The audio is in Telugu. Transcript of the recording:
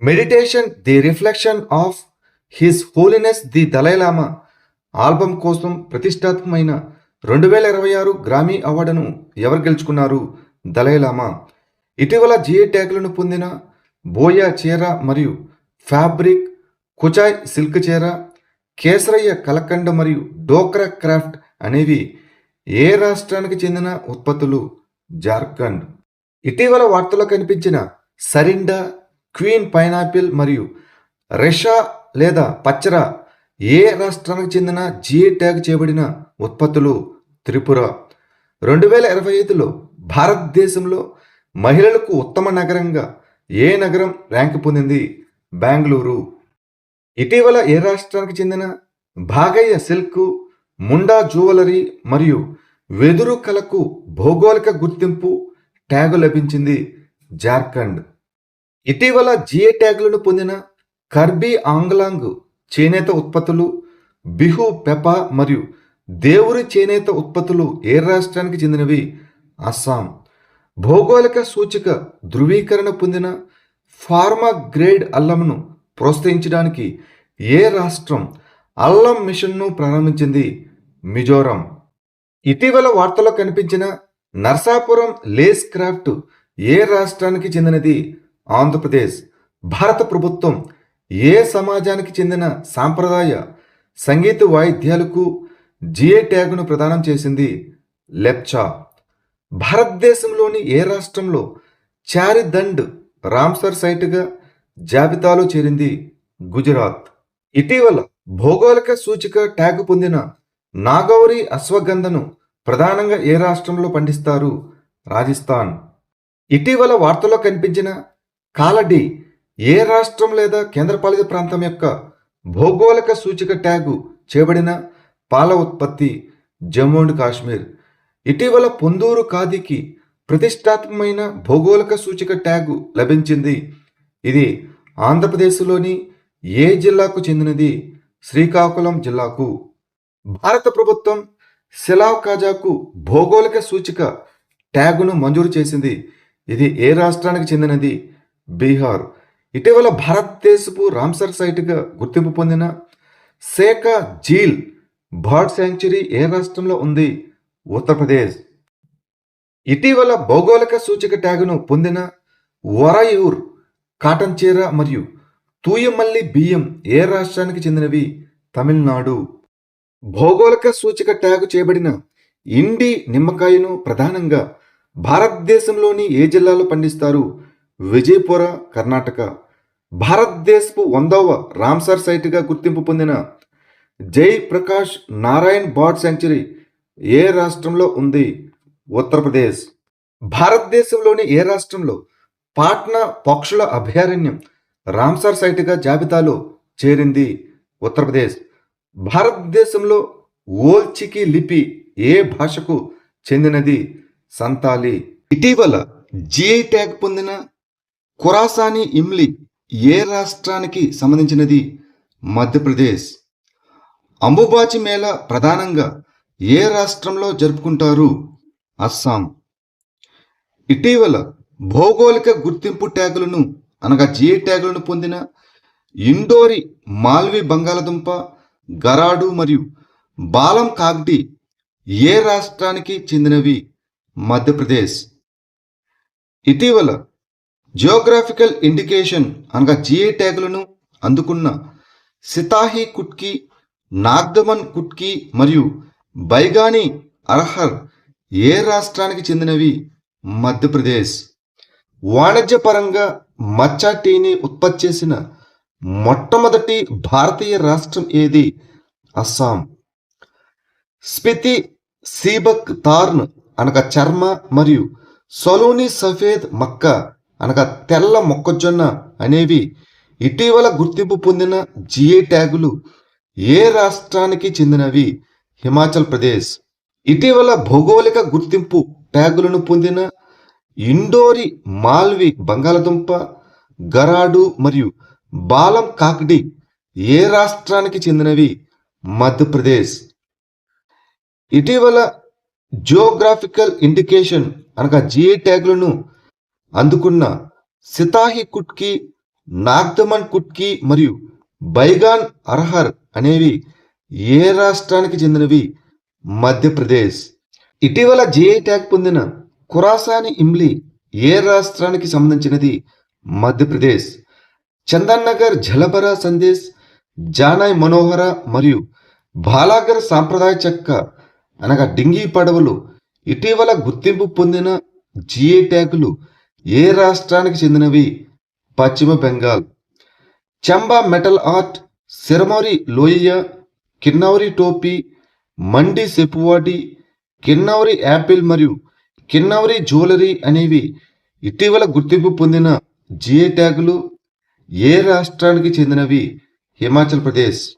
Meditation the reflection of his holiness the Dalai Lama album కోసం ప్రతిష్టాత్మకమైన 2026 గ్రామీ అవార్డును ఎవరు గెలుచుకున్నారు? దలైలామా. ఇటీవల జిఐ ట్యాగులను పొందిన బోయా చీర మరియు ఫ్యాబ్రిక్, కుచాయ్ సిల్క్ చీర, కేసరయ్య కలకండ మరియు డోక్రా క్రాఫ్ట్ అనేవి ఏ రాష్ట్రానికి చెందిన ఉత్పత్తులు? జార్ఖండ్. ఇటీవల వార్తల్లో కనిపించిన సరిండా, క్వీన్ పైనాపిల్ మరియు రెషా లేదా పచ్చర ఏ రాష్ట్రానికి చెందిన జిఐ ట్యాగ్ చేయబడిన ఉత్పత్తులు? త్రిపుర. 2025లో భారతదేశంలో మహిళలకు ఉత్తమ నగరంగా ఏ నగరం ర్యాంకు పొందింది? బెంగళూరు. ఇటీవల ఏ రాష్ట్రానికి చెందిన భాగయ్య సిల్క్, ముండా జ్యువెలరీ మరియు వెదురు కళకు భౌగోళిక గుర్తింపు ట్యాగు లభించింది? జార్ఖండ్. ఇటీవల జిఐ ట్యాగులను పొందిన కర్బీ ఆంగ్లాంగ్ చేనేత ఉత్పత్తులు, బిహు పెపా మరియు దేవురి చేనేత ఉత్పత్తులు ఏ రాష్ట్రానికి చెందినవి? అస్సాం. భౌగోళిక సూచిక ధృవీకరణ పొందిన ఫార్మా గ్రేడ్ అల్లంను ప్రోత్సహించడానికి ఏ రాష్ట్రం అల్లం మిషన్ను ప్రారంభించింది? మిజోరం. ఇటీవల వార్తల్లో కనిపించిన నర్సాపురం లేస్ క్రాఫ్ట్ ఏ రాష్ట్రానికి చెందినది? ఆంధ్రప్రదేశ్. భారత ప్రభుత్వం ఏ సమాజానికి చెందిన సాంప్రదాయ సంగీత వాయిద్యాలకు జిఐ ట్యాగును ప్రదానం చేసింది? లెప్చా. భారతదేశంలోని ఏ రాష్ట్రంలో చారిదండ్ రామ్సర్ సైట్గా జాబితాలో చేరింది? గుజరాత్. ఇటీవల భౌగోళిక సూచిక ట్యాగు పొందిన నాగౌరి అశ్వగంధను ప్రధానంగా ఏ రాష్ట్రంలో పండిస్తారు? రాజస్థాన్. ఇటీవల వార్తల్లో కనిపించిన కాలడి ఏ రాష్ట్రం లేదా కేంద్రపాలిత ప్రాంతం యొక్క భౌగోళిక సూచిక ట్యాగు చేయబడిన పాల ఉత్పత్తి? జమ్మూ అండ్ కాశ్మీర్. ఇటీవల పొందూరు ఖాదీకి ప్రతిష్టాత్మకమైన భౌగోళిక సూచిక ట్యాగు లభించింది. ఇది ఆంధ్రప్రదేశ్లోని ఏ జిల్లాకు చెందినది? శ్రీకాకుళం జిల్లాకు. భారత ప్రభుత్వం సిలావ్ కాజాకు భౌగోళిక సూచిక ట్యాగును మంజూరు చేసింది. ఇది ఏ రాష్ట్రానికి చెందినది? బీహార్. ఇటీవల భారతదేశపు రామ్సర్ సైట్గా గుర్తింపు పొందిన సేకా జీల్ బర్డ్ శాంక్చురీ ఏ రాష్ట్రంలో ఉంది? ఉత్తరప్రదేశ్. ఇటీవల భౌగోళిక సూచిక ట్యాగును పొందిన వరయూర్ కాటన్ చీర మరియు తూయమల్లి బియ్యం ఏ రాష్ట్రానికి చెందినవి? తమిళనాడు. భౌగోళిక సూచిక ట్యాగు చేయబడిన ఇండి నిమ్మకాయను ప్రధానంగా భారతదేశంలోని ఏ జిల్లాలో పండిస్తారు? విజయపుర, కర్ణాటక. భారతదేశపు 100వ రామ్సర్ సైట్గా గుర్తింపు పొందిన జై ప్రకాష్ నారాయణ్ బర్డ్ శాంక్చురీ ఏ రాష్ట్రంలో ఉంది? ఉత్తరప్రదేశ్. భారతదేశంలోని ఏ రాష్ట్రంలో పాట్నా పక్షుల అభయారణ్యం రామ్సర్ సైట్గా జాబితాలో చేరింది? ఉత్తరప్రదేశ్. భారతదేశంలో ఓల్చికి లిపి ఏ భాషకు చెందినది? సంతాలి. ఇటీవల జిఐ ట్యాగ్ పొందిన ఖురాసానీ ఇమ్లి ఏ రాష్ట్రానికి సంబంధించినది? మధ్యప్రదేశ్. అంబుబాచి మేళా ప్రధానంగా ఏ రాష్ట్రంలో జరుపుకుంటారు? అస్సాం. ఇటీవల భౌగోళిక గుర్తింపు ట్యాగులను అనగా జిఐ ట్యాగులను పొందిన ఇండోరి మాల్వి బంగాళదుంప, గరాడు మరియు బాలం కాగ్డి ఏ రాష్ట్రానికి చెందినవి? మధ్యప్రదేశ్. ఇటీవల జియోగ్రాఫికల్ ఇండికేషన్ అనగా జిఐ ట్యాగులను అందుకున్న సితాహి కుట్కి, నాగ్దమన్ కుట్కి మరియు బైగాని అర్హర్ ఏ రాష్ట్రానికి చెందినవి? మధ్యప్రదేశ్. వాణిజ్యపరంగా మచ్చా టీని ఉత్పత్తి చేసిన మొట్టమొదటి భారతీయ రాష్ట్రం ఏది? అస్సాం. స్పితి సీబక్ తార్న్ అనగా చర్మ మరియు సలోని సఫేద్ మక్క అనగా తెల్ల మొక్కజొన్న అనేవి ఇటీవల గుర్తింపు పొందిన జిఐ ట్యాగులు ఏ రాష్ట్రానికి చెందినవి? హిమాచల్ ప్రదేశ్. ఇటీవల భౌగోళిక గుర్తింపు ట్యాగులను పొందిన ఇండోరి మాల్వి బంగాళదుంప, గరాడు మరియు బాలం కాక్డి ఏ రాష్ట్రానికి చెందినవి? మధ్యప్రదేశ్. ఇటీవల జియోగ్రాఫికల్ ఇండికేషన్ అనగా జిఐ ట్యాగులను అందుకున్న సితాహి కుట్కి, నాగ్దమన్ కుట్కి మరియు బైగాన్ అర్హర్ అనేవి ఏ రాష్ట్రానికి చెందినవి? మధ్యప్రదేశ్. ఇటీవల జిఐ ట్యాగ్ పొందిన ఖురాసాని ఇమ్లీ ఏ రాష్ట్రానికి సంబంధించినది? మధ్యప్రదేశ్. చందన్ నగర్ జలబరా సందేశ్, జానాయ్ మనోహర మరియు బాలాగర్ సాంప్రదాయ చెక్క అనగా డింగీ పడవలు ఇటీవల గుర్తింపు పొందిన జిఐ ట్యాగులు ఏ రాష్ట్రానికి చెందినవి? పశ్చిమ బెంగాల్. చంబా మెటల్ ఆర్ట్, సిరమౌరి లోయ, కిన్నౌరి టోపీ, మండి సెపువాడి, కిన్నౌరి యాపిల్ మరియు కిన్నౌరి జ్యువెలరీ అనేవి ఇటీవల గుర్తింపు పొందిన జిఐ ట్యాగులు ఏ రాష్ట్రానికి చెందినవి? హిమాచల్ ప్రదేశ్.